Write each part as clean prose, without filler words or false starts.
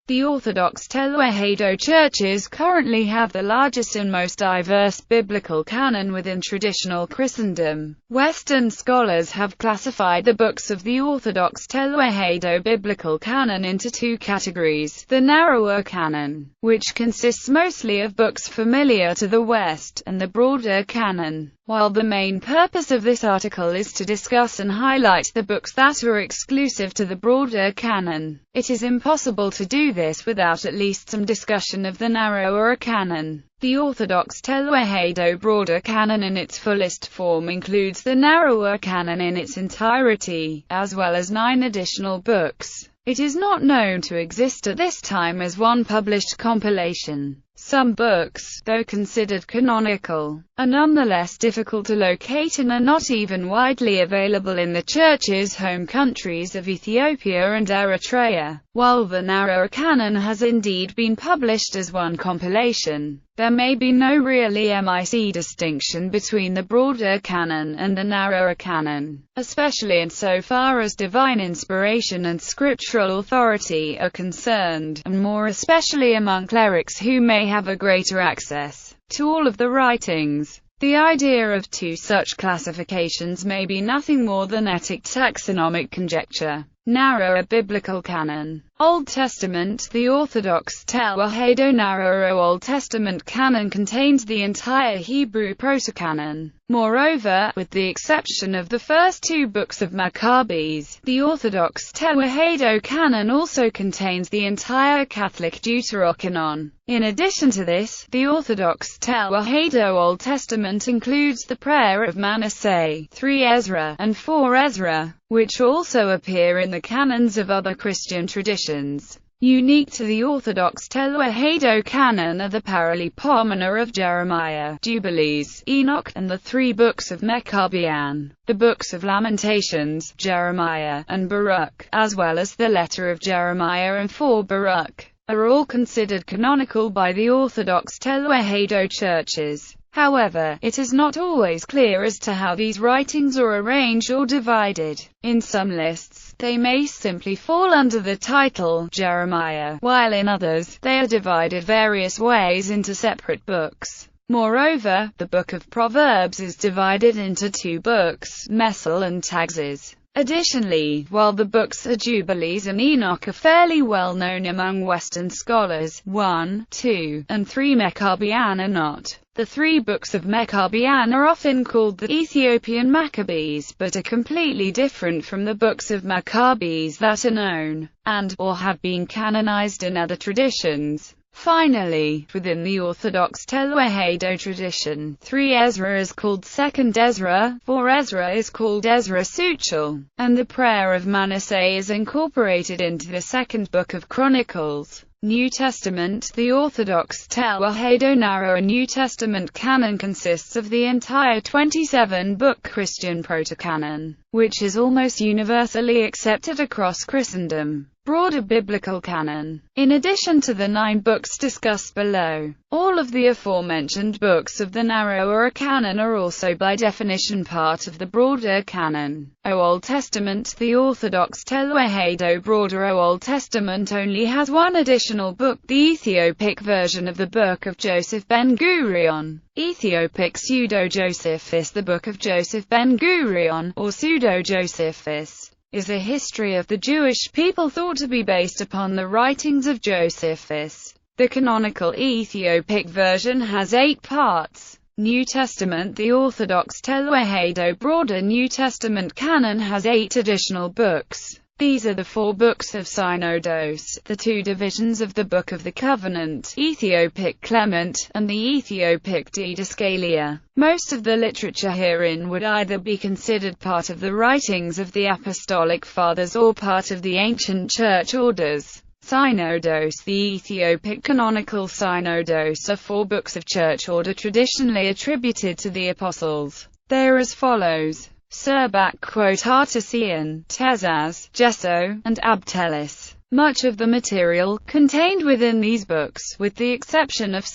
The Orthodox Tewahedo churches currently have the largest and most diverse biblical canon within traditional Christendom. Western scholars have classified the books of the Orthodox Tewahedo biblical canon into two categories: the narrower canon, which consists mostly of books familiar to the West, and the broader canon. While the main purpose of this article is to discuss and highlight the books that are exclusive to the broader canon, it is impossible to do this without at least some discussion of the narrower canon. The Orthodox Tewahedo broader canon in its fullest form includes the narrower canon in its entirety, as well as 9 additional books. It is not known to exist at this time as one published compilation. Some books, though considered canonical, are nonetheless difficult to locate and are not even widely available in the Church's home countries of Ethiopia and Eritrea. While the narrower canon has indeed been published as one compilation, there may be no real EMIC distinction between the broader canon and the narrower canon, especially insofar as divine inspiration and scriptural authority are concerned, and more especially among clerics who may have a greater access to all of the writings. The idea of two such classifications may be nothing more than etic taxonomic conjecture. Narrower biblical canon. Old Testament. The Orthodox Tewahedo narrower Old Testament canon contains the entire Hebrew protocanon. Moreover, with the exception of the first 2 books of Maccabees, the Orthodox Tewahedo canon also contains the entire Catholic Deuterocanon. In addition to this, the Orthodox Tewahedo Old Testament includes the prayer of Manasseh, 3 Ezra, and 4 Ezra, which also appear in the canons of other Christian traditions. Unique to the Orthodox Tewahedo canon are the Paralipomena of Jeremiah, Jubilees, Enoch, and the 3 books of Maccabean, the books of Lamentations, Jeremiah, and Baruch, as well as the letter of Jeremiah and 4 Baruch, are all considered canonical by the Orthodox Tewahedo churches. However, it is not always clear as to how these writings are arranged or divided. In some lists, they may simply fall under the title Jeremiah, while in others, they are divided various ways into separate books. Moreover, the Book of Proverbs is divided into 2 books, Mesel and Taxes. Additionally, while the books of Jubilees and Enoch are fairly well known among Western scholars, 1, 2, and 3 Maccabean are not. The 3 books of Maccabean are often called the Ethiopian Maccabees, but are completely different from the books of Maccabees that are known, and/or have been canonized in other traditions. Finally, within the Orthodox Tewahedo tradition, 3 Ezra is called 2nd Ezra, 4 Ezra is called Ezra Suchel, and the prayer of Manasseh is incorporated into the 2nd book of Chronicles. New Testament. The Orthodox Tewahedo narrower New Testament canon consists of the entire 27-book Christian protocanon, which is almost universally accepted across Christendom. Broader biblical canon. In addition to the 9 books discussed below, all of the aforementioned books of the narrower canon are also by definition part of the broader canon. O Old Testament. The Orthodox Tewahedo broader O Old Testament only has one additional book, the Ethiopic version of the Book of Joseph Ben-Gurion. Ethiopic Pseudo-Josephus. The Book of Joseph Ben-Gurion, or Pseudo-Josephus, is a history of the Jewish people thought to be based upon the writings of Josephus. The canonical Ethiopic version has 8 parts. New Testament. The Orthodox Tewahedo broader New Testament canon has 8 additional books. These are the 4 books of Synodos, the 2 divisions of the Book of the Covenant, Ethiopic Clement, and the Ethiopic Didascalia. Most of the literature herein would either be considered part of the writings of the Apostolic Fathers or part of the ancient church orders. Synodos. The Ethiopic canonical Synodos are 4 books of church order traditionally attributed to the apostles. They are as follows: Artesian, Tezaz, Gesso, and Abtelis. Much of the material contained within these books, with the exception of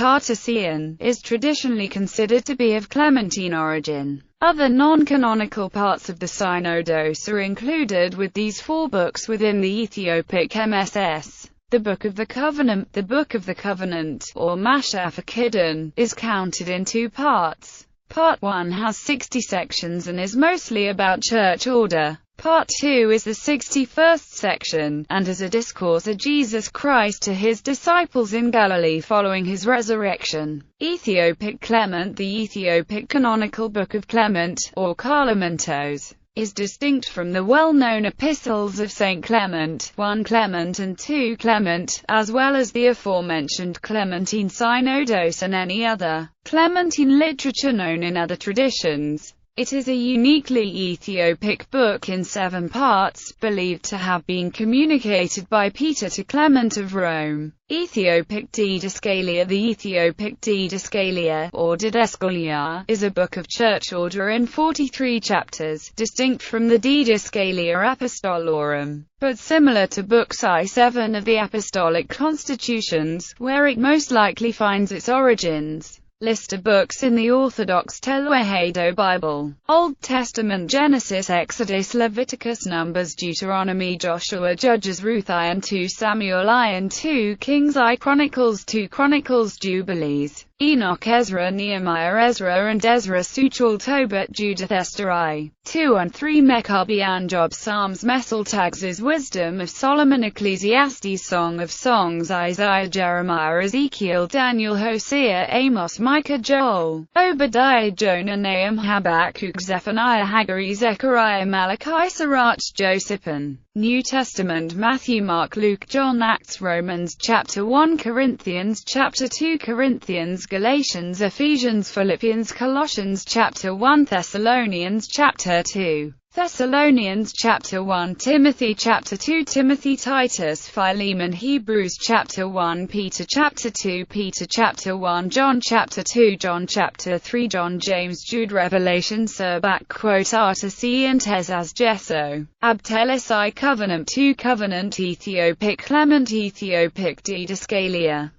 Artesian, is traditionally considered to be of Clementine origin. Other non-canonical parts of the Synodos are included with these 4 books within the Ethiopic MSS. The Book of the Covenant. The Book of the Covenant, or Mashafakidon, is counted in two parts. Part 1 has 60 sections and is mostly about church order. Part 2 is the 61st section, and is a discourse of Jesus Christ to his disciples in Galilee following his resurrection. Ethiopic Clement. The Ethiopic canonical Book of Clement, or Kalamentos, is distinct from the well-known epistles of St. Clement, 1 Clement and 2 Clement, as well as the aforementioned Clementine Synodos and any other Clementine literature known in other traditions. It is a uniquely Ethiopic book in 7 parts, believed to have been communicated by Peter to Clement of Rome. Ethiopic Didascalia. The Ethiopic Didascalia, or Didascalia, is a book of church order in 43 chapters, distinct from the Didascalia Apostolorum, but similar to Book I-7 of the Apostolic Constitutions, where it most likely finds its origins. List of books in the Orthodox Tewahedo Bible. Old Testament: Genesis, Exodus, Leviticus, Numbers, Deuteronomy, Joshua, Judges, Ruth, I and 2 Samuel, I and 2 Kings, I Chronicles, 2 Chronicles, Jubilees, Enoch, Ezra, Nehemiah, Ezra and Ezra, Suchal, Tobit, Judith, Esther, I, 2 and 3 Maccabean, Job, Psalms, Messaltaxes, Wisdom of Solomon, Ecclesiastes, Song of Songs, Isaiah, Jeremiah, Ezekiel, Daniel, Hosea, Amos, Micah, Joel, Obadiah, Jonah, Nahum, Habakkuk, Zephaniah, Haggai, Zechariah, Malachi, Sirach, Josephine. New Testament: Matthew, Mark, Luke, John, Acts, Romans chapter 1, Corinthians chapter 2, Corinthians, Galatians, Ephesians, Philippians, Colossians chapter 1, Thessalonians chapter 2, Thessalonians chapter 1, Timothy chapter 2, Timothy, Titus, Philemon, Hebrews chapter 1, Peter chapter 2, Peter chapter 1, John chapter 2, John chapter 3, John, James, Jude, Revelation, Artasi and Tezaz, Jesso, Abtelis, I Covenant, 2 Covenant, Ethiopic Clement, Ethiopic Didascalia.